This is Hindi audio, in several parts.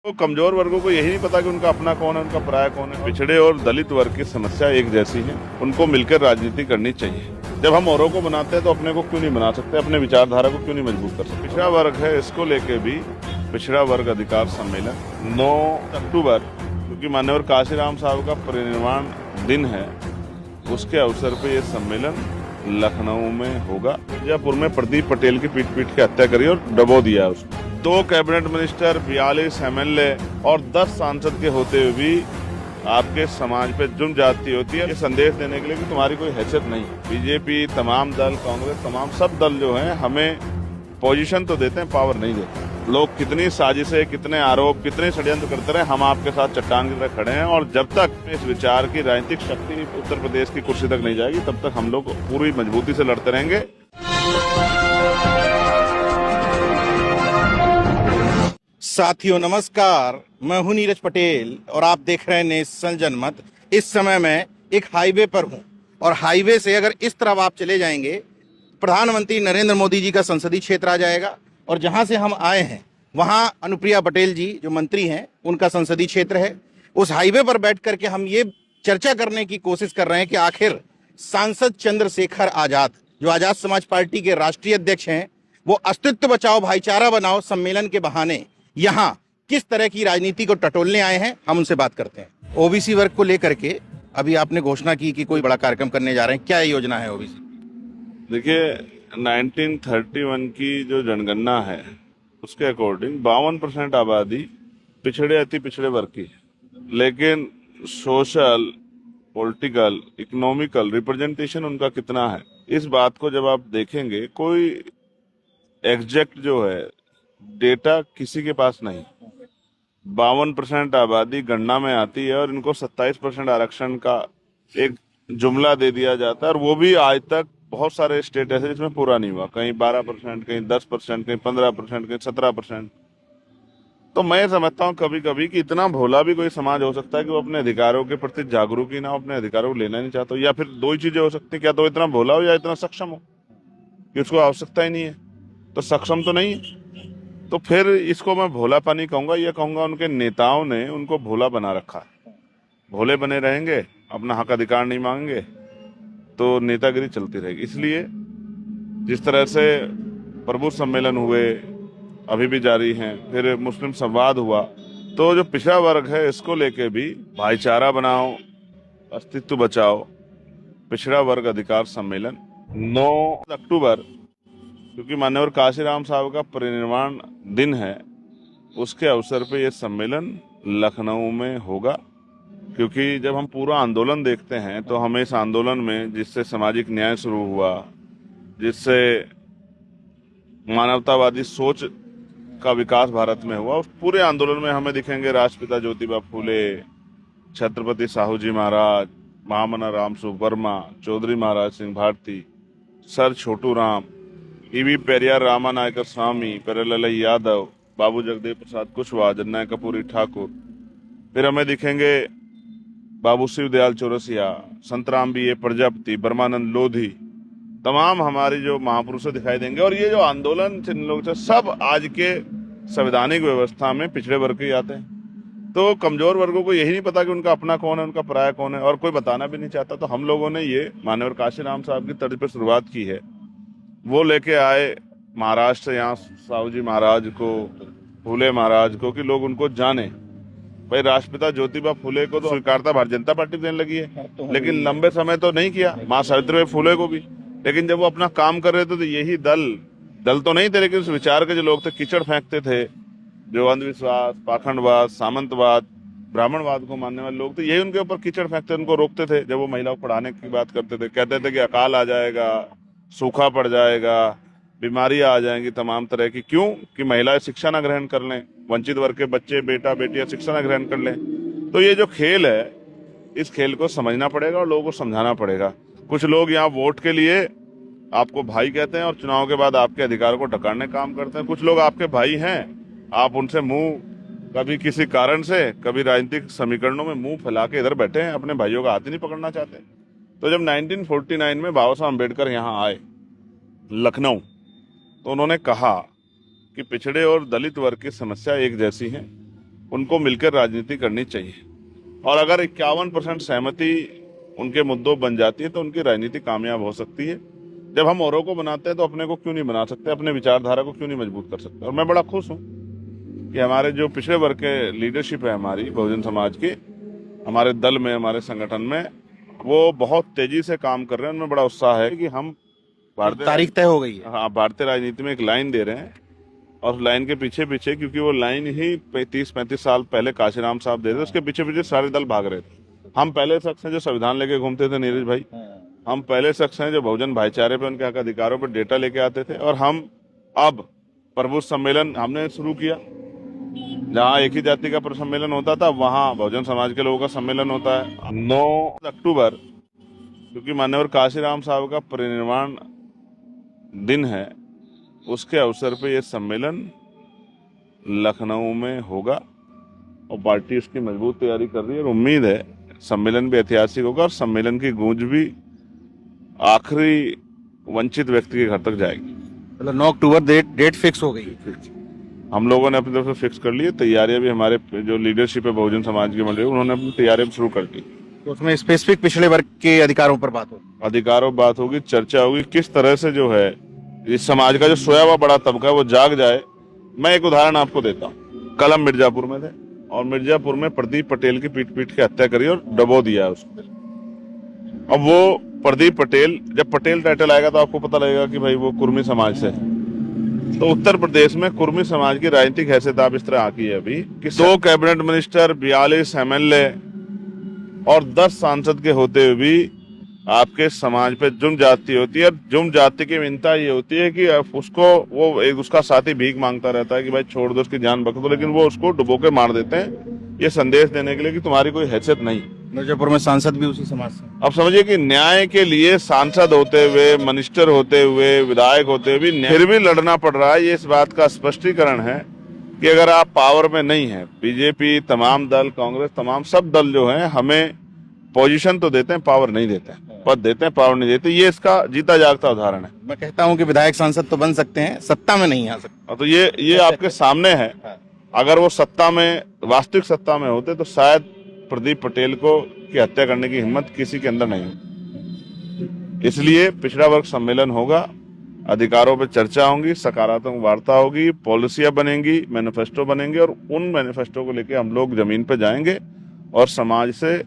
तो कमजोर वर्गों को यही नहीं पता कि उनका अपना कौन है, उनका पराया कौन है। पिछड़े और दलित वर्ग की समस्या एक जैसी है, उनको मिलकर राजनीति करनी चाहिए। जब हम औरों को बनाते हैं तो अपने को क्यों नहीं बना सकते, अपने विचारधारा को क्यों नहीं मजबूत कर सकते। पिछड़ा वर्ग है, इसको लेके भी पिछड़ा वर्ग अधिकार सम्मेलन 9 अक्टूबर, क्योंकि मान्यवर काशीराम साहब का परिनिर्वाण दिन है, उसके अवसर पर यह सम्मेलन लखनऊ में होगा। मिर्जापुर में प्रदीप पटेल की पीट पीट के हत्या करी और डबो दिया उसको। 2 कैबिनेट मिनिस्टर, 42 एमएलए और 10 सांसद के होते हुए भी आपके समाज पे जुर्म जाती होती है, ये संदेश देने के लिए कि तुम्हारी कोई हैसियत नहीं। बीजेपी, तमाम दल, कांग्रेस, तमाम सब दल जो हैं हमें पोजीशन तो देते हैं, पावर नहीं देते। लोग कितनी साजिशें, कितने आरोप, कितने षड्यंत्र करते रहे, हम आपके साथ चट्टान की तरह खड़े हैं। और जब तक इस विचार की राजनीतिक शक्ति उत्तर प्रदेश की कुर्सी तक नहीं जाएगी, तब तक हम लोग पूरी मजबूती से लड़ते रहेंगे। साथियों नमस्कार, मैं हूं नीरज पटेल और आप देख रहे हैं नेशनल जनमत। इस समय मैं एक हाईवे पर हूं और हाईवे से अगर इस तरफ आप चले जाएंगे, प्रधानमंत्री नरेंद्र मोदी जी का संसदीय क्षेत्र आ जाएगा और जहां से हम आए हैं वहां अनुप्रिया पटेल जी जो मंत्री हैं उनका संसदीय क्षेत्र है। उस हाईवे पर बैठ करके हम ये चर्चा करने की कोशिश कर रहे हैं कि आखिर सांसद चंद्रशेखर आजाद, जो आजाद समाज पार्टी के राष्ट्रीय अध्यक्ष हैं, वो अस्तित्व बचाओ भाईचारा बनाओ सम्मेलन के बहाने यहाँ किस तरह की राजनीति को टटोलने आए हैं, हम उनसे बात करते हैं। ओबीसी वर्ग को लेकर के अभी आपने घोषणा की कि कोई बड़ा कार्यक्रम करने जा रहे हैं, क्या योजना है ओबीसी? देखिए, 1931 की जो जनगणना है उसके अकॉर्डिंग 52% आबादी पिछड़े अति पिछड़े वर्ग की है, लेकिन सोशल, पॉलिटिकल, इकोनॉमिकल रिप्रेजेंटेशन उनका कितना है, इस बात को जब आप देखेंगे, कोई एग्जैक्ट जो है डेटा किसी के पास नहीं। 52% आबादी गणना में आती है और इनको 27% आरक्षण का एक जुमला दे दिया जाता है, और वो भी आज तक बहुत सारे स्टेट ऐसे जिसमें पूरा नहीं हुआ। कहीं 12%, कहीं 10%, कहीं 15%, कहीं 17%। तो मैं समझता हूँ कभी कभी कि इतना भोला भी कोई समाज हो सकता है कि वो अपने अधिकारों के प्रति जागरूक ही ना हो, अपने अधिकारों को लेना नहीं चाहता हो। या फिर 2 ही चीजें हो सकती है, क्या तो इतना भोला हो या इतना सक्षम हो कि उसको आवश्यकता ही नहीं है। तो सक्षम तो नहीं है, तो फिर इसको मैं भोलापन ही कहूंगा। ये कहूंगा उनके नेताओं ने उनको भोला बना रखा है। भोले बने रहेंगे, अपना हक अधिकार नहीं मांगेंगे, तो नेतागिरी चलती रहेगी। इसलिए जिस तरह से प्रबुद्ध सम्मेलन हुए, अभी भी जारी हैं, फिर मुस्लिम संवाद हुआ, तो जो पिछड़ा वर्ग है इसको लेके भी भाईचारा बनाओ, अस्तित्व बचाओ, पिछड़ा वर्ग अधिकार सम्मेलन 9 अक्टूबर, क्योंकि मान्यवर काशीराम साहब का परिनिर्वाण दिन है, उसके अवसर पे यह सम्मेलन लखनऊ में होगा। क्योंकि जब हम पूरा आंदोलन देखते हैं तो हमें इस आंदोलन में, जिससे सामाजिक न्याय शुरू हुआ, जिससे मानवतावादी सोच का विकास भारत में हुआ, उस पूरे आंदोलन में हमें दिखेंगे राष्ट्रपिता ज्योतिबा फूले, छत्रपति साहू जी महाराज, महामना रामसुख वर्मा, चौधरी महाराज सिंह भारती, सर छोटू राम, ईवी पेरियार रामानायकर स्वामी, पेरेलाल यादव, बाबू जगदेव प्रसाद कुशवाहा, जन्नय कपूरी ठाकुर। फिर हमें दिखेंगे बाबू शिवदयाल चौरसिया, संतराम बी ए प्रजापति, ब्रह्मानंद लोधी, तमाम हमारे जो महापुरुष दिखाई देंगे। और ये जो आंदोलन जिन लोग थे, सब आज के संवैधानिक व्यवस्था में पिछड़े वर्ग के आते हैं। तो कमजोर वर्गों को यही नहीं पता कि उनका अपना कौन है, उनका पराया कौन है, और कोई बताना भी नहीं चाहता। तो हम लोगों ने ये मान्यवर काशीराम साहब की तर्ज पर शुरुआत की है। वो लेके आए महाराष्ट्र से यहाँ साहू जी महाराज को, फूले महाराज को, कि लोग उनको जाने। भाई, राष्ट्रपिता ज्योतिबा फूले को तो स्वीकारता भारतीय जनता पार्टी देने लगी है, लेकिन लंबे समय तो नहीं किया। माँ सावित्रीबाई फूले को भी, लेकिन जब वो अपना काम कर रहे थे तो यही दल तो नहीं थे, लेकिन उस विचार के जो लोग थे, कीचड़ फेंकते थे, जो अंधविश्वास, पाखंडवाद, सामंतवाद, ब्राह्मणवाद को मानने वाले लोग थे, यही उनके ऊपर कीचड़ फेंकते, उनको रोकते थे। जब वो महिलाओं को पढ़ाने की बात करते थे, कहते थे कि अकाल आ जाएगा, सूखा पड़ जाएगा, बीमारियां आ जाएंगी तमाम तरह की। क्यों? कि महिलाएं शिक्षा न ग्रहण कर लें, वंचित वर्ग के बच्चे, बेटा बेटियां शिक्षा न ग्रहण कर लें। तो ये जो खेल है, इस खेल को समझना पड़ेगा और लोगों को समझाना पड़ेगा। कुछ लोग यहाँ वोट के लिए आपको भाई कहते हैं और चुनाव के बाद आपके अधिकार को ढकारने काम करते हैं। कुछ लोग आपके भाई हैं, आप उनसे मुंह, कभी किसी कारण से, कभी राजनीतिक समीकरणों में मुंह फैला के इधर बैठे हैं, अपने भाइयों का हाथ ही नहीं पकड़ना चाहते। तो जब 1949 में बाबा साहब अम्बेडकर यहाँ आए लखनऊ, तो उन्होंने कहा कि पिछड़े और दलित वर्ग की समस्या एक जैसी है, उनको मिलकर राजनीति करनी चाहिए। और अगर 51% सहमति उनके मुद्दों बन जाती है तो उनकी राजनीति कामयाब हो सकती है। जब हम औरों को बनाते हैं तो अपने को क्यों नहीं बना सकते, अपने विचारधारा को क्यों नहीं मजबूत कर सकते। और मैं बड़ा खुश हूं कि हमारे जो पिछड़े वर्ग के लीडरशिप है हमारी बहुजन समाज की, हमारे दल में, हमारे संगठन में, वो बहुत तेजी से काम कर रहे हैं। उनमें बड़ा उत्साह है कि हम तारीख तय हो गई है। हाँ, भारतीय राजनीति में एक लाइन दे रहे हैं और लाइन के पीछे पीछे, क्योंकि वो लाइन ही 35-35 साल पहले काशीराम साहब दे थे, उसके पीछे पीछे सारे दल भाग रहे थे। हम पहले शख्स हैं जो संविधान लेके घूमते थे नीरज भाई। हम पहले शख्स हैं जो बहुजन भाईचारे पे, उनके हक अधिकारों पर डेटा लेके आते थे। और हम अब प्रबुद्ध सम्मेलन हमने शुरू किया, जहाँ एक ही जाति का सम्मेलन होता था वहाँ बहुजन समाज के लोगों का सम्मेलन होता है। 9 अक्टूबर, क्योंकि मान्यवर काशीराम साहब का परिनिर्वाण दिन है, उसके अवसर पे ये सम्मेलन लखनऊ में होगा और पार्टी उसकी मजबूत तैयारी कर रही है। और उम्मीद है सम्मेलन भी ऐतिहासिक होगा और सम्मेलन की गूंज भी आखिरी वंचित व्यक्ति के घर तक जाएगी। मतलब 9 अक्टूबर डेट फिक्स हो गई। हम लोगों ने अपनी तरफ से फिक्स कर ली है। तैयारियां भी, हमारे जो लीडरशिप है बहुजन समाज की मंडली, उन्होंने अपनी तैयारियां शुरू कर दी। तो उसमें स्पेसिफिक पिछड़े वर्ग के अधिकारों पर बात होगी, अधिकारों बात होगी, चर्चा होगी, किस तरह से जो है इस समाज का जो सोया हुआ बड़ा तबका है वो जाग जाए। मैं एक उदाहरण आपको देता हूँ। कल हम मिर्जापुर में थे और मिर्जापुर में प्रदीप पटेल की पीट पीट के हत्या करी और डबो दिया उसको। अब वो प्रदीप पटेल, जब पटेल टाइटल आएगा तो आपको पता लगेगा कि भाई वो कुर्मी समाज से है। तो उत्तर प्रदेश में कुर्मी समाज की राजनीतिक हैसियत आप इस तरह आकी है अभी कि 2 कैबिनेट मिनिस्टर, 42 MLA और 10 सांसद के होते हुए भी आपके समाज पे जुर्म जाति होती है। जुर्म जाति की मिन्नता ये होती है कि उसको, वो एक उसका साथी भीख मांगता रहता है कि भाई छोड़ दो, उसकी जान बख्श दो, लेकिन वो उसको डुबो के मार देते हैं, ये संदेश देने के लिए कि तुम्हारी कोई हैसियत नहीं। मिर्जापुर में सांसद भी उसी समाज से। अब समझिए कि न्याय के लिए सांसद होते हुए, मिनिस्टर होते हुए, विधायक होते हुए भी फिर भी लड़ना पड़ रहा है। ये इस बात का स्पष्टीकरण है कि अगर आप पावर में नहीं है, बीजेपी, तमाम दल, कांग्रेस, तमाम सब दल जो हैं हमें पोजीशन तो देते हैं, पावर नहीं देते हैं, पद देते हैं, पावर नहीं देते। ये इसका जीता जागता उदाहरण है। मैं कहता हूं कि विधायक सांसद तो बन सकते हैं, सत्ता में नहीं आ सकते। तो ये आपके सामने है। अगर वो सत्ता में, वास्तविक सत्ता में होते तो शायद प्रदीप पटेल को की हत्या करने की हिम्मत किसी के अंदर नहीं होती। इसलिए पिछड़ा वर्ग सम्मेलन होगा, अधिकारों पर चर्चा होगी, सकारात्मक वार्ता होगी, पॉलिसियां बनेंगी, मैनिफेस्टो बनेंगे और उन मैनिफेस्टो को लेकर हम लोग जमीन पर जाएंगे और समाज से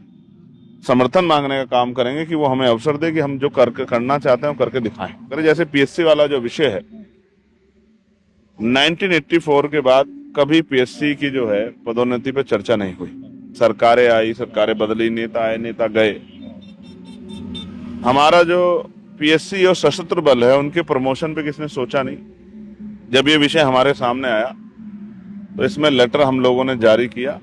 समर्थन मांगने का काम करेंगे कि वो हमें अवसर दे कि हम जो करना चाहते हैं वो करके दिखाएं। अगर जैसे PSC वाला जो विषय है, 1984 के बाद कभी PSC की जो है पदोन्नति पे चर्चा नहीं हुई। सरकारें आई, सरकारें बदली, नेता आए, नेता गए। हमारा जो PSC और सशस्त्र बल है उनके प्रमोशन पे किसने सोचा नहीं। जब ये विषय हमारे सामने आया तो इसमें लेटर हम लोगों ने जारी किया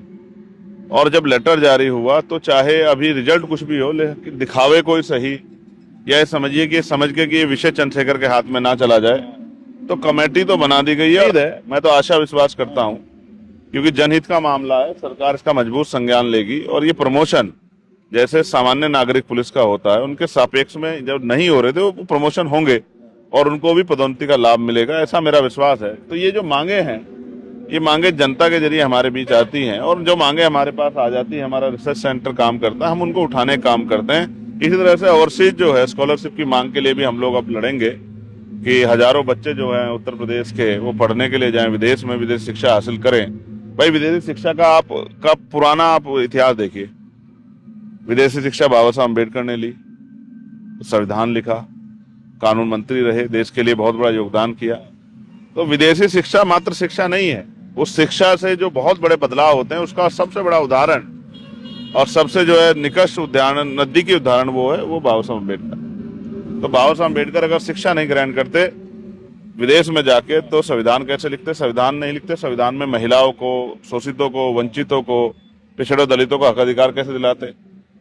और जब लेटर जारी हुआ तो चाहे अभी रिजल्ट कुछ भी हो, लेकिन दिखावे कोई सही, या समझिए कि समझ के कि ये विषय चंद्रशेखर के हाथ में ना चला जाए, तो कमेटी तो बना दी गई है। मैं तो आशा विश्वास करता हूं, क्योंकि जनहित का मामला है, सरकार इसका मजबूत संज्ञान लेगी और ये प्रमोशन जैसे सामान्य नागरिक पुलिस का होता है, उनके सापेक्ष में जब नहीं हो रहे थे वो प्रमोशन होंगे और उनको भी पदोन्नति का लाभ मिलेगा, ऐसा मेरा विश्वास है। तो ये जो मांगे हैं, ये मांगे जनता के जरिए हमारे बीच आती हैं और जो मांगे हमारे पास आ जाती है, हमारा रिसर्च सेंटर काम करता है, हम उनको उठाने का काम करते हैं। इसी तरह से ओवरसीज जो है स्कॉलरशिप की मांग के लिए भी हम लोग अब लड़ेंगे कि हजारों बच्चे जो हैं उत्तर प्रदेश के वो पढ़ने के लिए जाएं विदेश में, विदेश शिक्षा हासिल करें। भाई विदेशी शिक्षा का पुराना आप इतिहास देखिए। विदेशी शिक्षा बाबा साहब अम्बेडकर ने ली, संविधान लिखा, कानून मंत्री रहे, देश के लिए बहुत बड़ा योगदान किया। तो विदेशी शिक्षा मात्र शिक्षा नहीं है, उस शिक्षा से जो बहुत बड़े बदलाव होते हैं उसका सबसे बड़ा उदाहरण और सबसे जो है निकट उदाहरण, नजदीकी उदाहरण वो है वो बाबा साहब अम्बेडकर। तो बाबा साहब अम्बेडकर अगर शिक्षा नहीं ग्रहण करते विदेश में जाके, तो संविधान कैसे लिखते? संविधान नहीं लिखते। संविधान में महिलाओं को, शोषितों को, वंचितों को, पिछड़े दलितों को हक अधिकार कैसे दिलाते,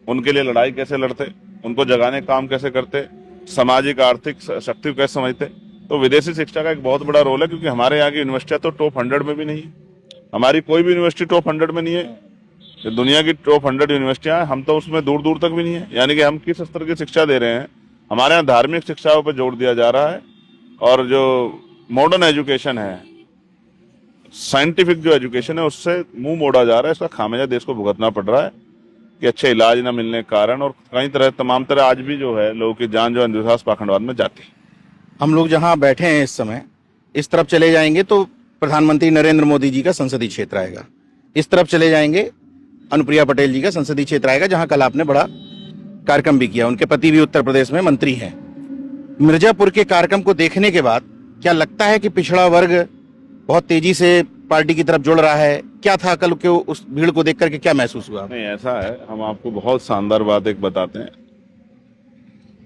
उनके लिए लड़ाई कैसे लड़ते, उनको जगाने का काम कैसे करते, सामाजिक आर्थिक शक्ति को कैसे समझते। तो विदेशी शिक्षा का एक बहुत बड़ा रोल है, क्योंकि हमारे यहाँ की यूनिवर्सिटियां तो टॉप 100 में भी नहीं है। हमारी कोई भी यूनिवर्सिटी टॉप 100 में नहीं है। जो दुनिया की टॉप 100 यूनिवर्सिटियां हैं, हम तो उसमें दूर दूर तक भी नहीं है। यानी कि हम किस स्तर की शिक्षा दे रहे हैं? हमारे यहाँ धार्मिक शिक्षाओं पर जोर दिया जा रहा है और जो मॉडर्न एजुकेशन है, साइंटिफिक जो एजुकेशन है उससे मुंह मोड़ा जा रहा है। इसका खामियाजा देश को भुगतना पड़ रहा है कि अच्छे इलाज न मिलने के कारण, और कई तरह तमाम तरह आज भी जो है लोगों की जान जो अंधविश्वास पाखंडवाद में जाती है। हम लोग जहां बैठे हैं इस समय, इस तरफ चले जाएंगे तो प्रधानमंत्री नरेंद्र मोदी जी का संसदीय क्षेत्र आएगा, इस तरफ चले जाएंगे अनुप्रिया पटेल जी का संसदीय क्षेत्र आएगा, जहां कल आपने बड़ा कार्यक्रम भी किया। उनके पति भी उत्तर प्रदेश में मंत्री हैं। मिर्जापुर के कार्यक्रम को देखने के बाद क्या लगता है कि पिछड़ा वर्ग बहुत तेजी से पार्टी की तरफ जुड़ रहा है? क्या था कल के उस भीड़ को देख करके, क्या महसूस हुआ? नहीं, ऐसा है, हम आपको बहुत शानदार बात एक बताते हैं।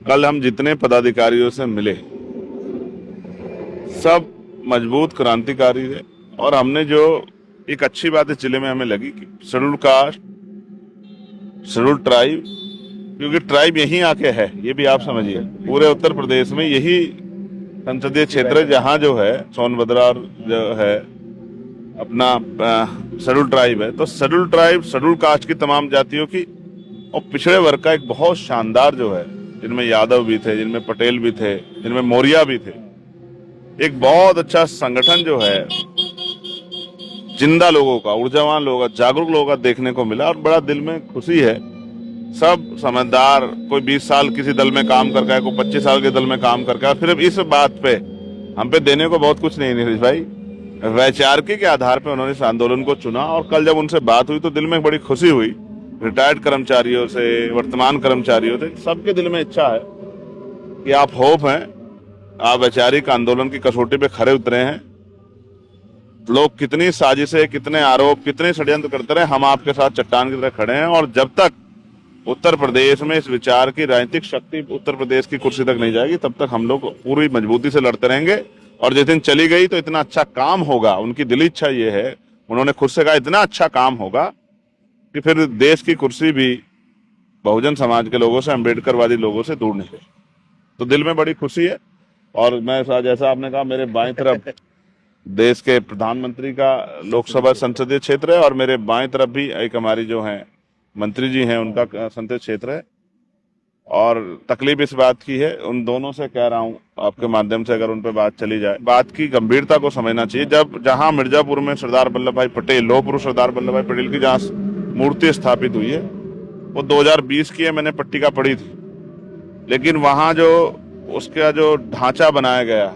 कल हम जितने पदाधिकारियों से मिले सब मजबूत क्रांतिकारी थे, और हमने जो एक अच्छी बात इस जिले में हमें लगी कि शेड्यूल कास्ट, शेड्यूल ट्राइब, क्योंकि ट्राइब यहीं आके है, ये भी आप समझिए, पूरे उत्तर प्रदेश में यही संसदीय क्षेत्र जहां जो है सोनभद्र और जो है अपना शेड्यूल ट्राइब है। तो शेड्यूल ट्राइब, शेड्यूल कास्ट की तमाम जातियों की और पिछड़े वर्ग का एक बहुत शानदार जो है, जिनमें यादव भी थे, जिनमें पटेल भी थे, जिनमें मौर्य भी थे, एक बहुत अच्छा संगठन जो है जिंदा लोगों का, ऊर्जावान लोगों का, जागरूक लोगों का देखने को मिला, और बड़ा दिल में खुशी है। सब समझदार, कोई 20 साल किसी दल में काम करके आया, कोई 25 साल के दल में काम करके आया। फिर इस बात पे हम पे देने को बहुत कुछ नहीं नीरज भाई, वैचारिक के आधार पे उन्होंने इस आंदोलन को चुना। और कल जब उनसे बात हुई तो दिल में बड़ी खुशी हुई। रिटायर्ड कर्मचारियों से, वर्तमान कर्मचारियों से, सबके दिल में इच्छा है कि आप होप हैं, आप वैचारिक आंदोलन की कसौटी पे खरे उतरे हैं। लोग कितनी साजिशें, कितने आरोप, कितने षड्यंत्र करते रहे, हम आपके साथ चट्टान की तरह खड़े हैं। और जब तक उत्तर प्रदेश में इस विचार की राजनीतिक शक्ति उत्तर प्रदेश की कुर्सी तक नहीं जाएगी, तब तक हम लोग पूरी मजबूती से लड़ते रहेंगे। और जिस दिन चली गई तो इतना अच्छा काम होगा, उनकी दिली इच्छा ये है, उन्होंने खुद से कहा इतना अच्छा काम होगा कि फिर देश की कुर्सी भी बहुजन समाज के लोगों से, अम्बेडकरवादी लोगों से दूर नहीं गई। तो दिल में बड़ी खुशी है। और मैं जैसा आपने कहा, मेरे बाएं तरफ देश के प्रधानमंत्री का लोकसभा संसदीय क्षेत्र है, और मेरे बाएं तरफ भी एक हमारी जो है मंत्री जी हैं, उनका संसदीय क्षेत्र है। और तकलीफ इस बात की है, उन दोनों से कह रहा हूं आपके माध्यम से, अगर उन पर बात चली जाए, बात की गंभीरता को समझना चाहिए। जहां मिर्जापुर में सरदार वल्लभ भाई पटेल, लौह पुरुष सरदार वल्लभ भाई पटेल की जहां मूर्ति स्थापित हुई है, वो 2020 की है, मैंने पट्टिका पढ़ी थी। लेकिन वहां जो उसका जो ढांचा बनाया गया,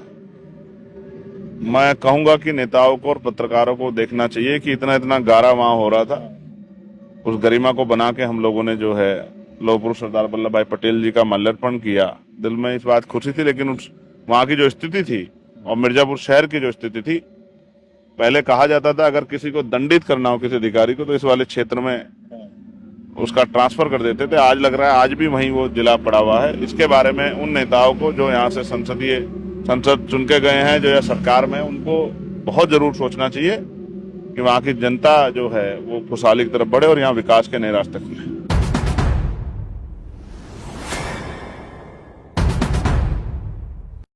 मैं कहूंगा कि नेताओं को और पत्रकारों को देखना चाहिए कि इतना इतना गारा वहां हो रहा था। उस गरिमा को बना के हम लोगों ने जो है लौह पुरुष सरदार वल्लभ भाई पटेल जी का माल्यार्पण किया। दिल में इस बात खुशी थी, लेकिन वहां की जो स्थिति थी और मिर्जापुर शहर की जो स्थिति थी, पहले कहा जाता था अगर किसी को दंडित करना हो, किसी अधिकारी को, तो इस वाले क्षेत्र में उसका ट्रांसफर कर देते थे। आज लग रहा है आज भी वहीं वो जिला पड़ा हुआ है। इसके बारे में उन नेताओं को जो यहाँ से संसद चुन के गए हैं, जो या सरकार में, उनको बहुत जरूर सोचना चाहिए कि वहाँ की जनता जो है वो खुशहाली की तरफ बढ़े और यहाँ विकास के नए रास्ते खुले।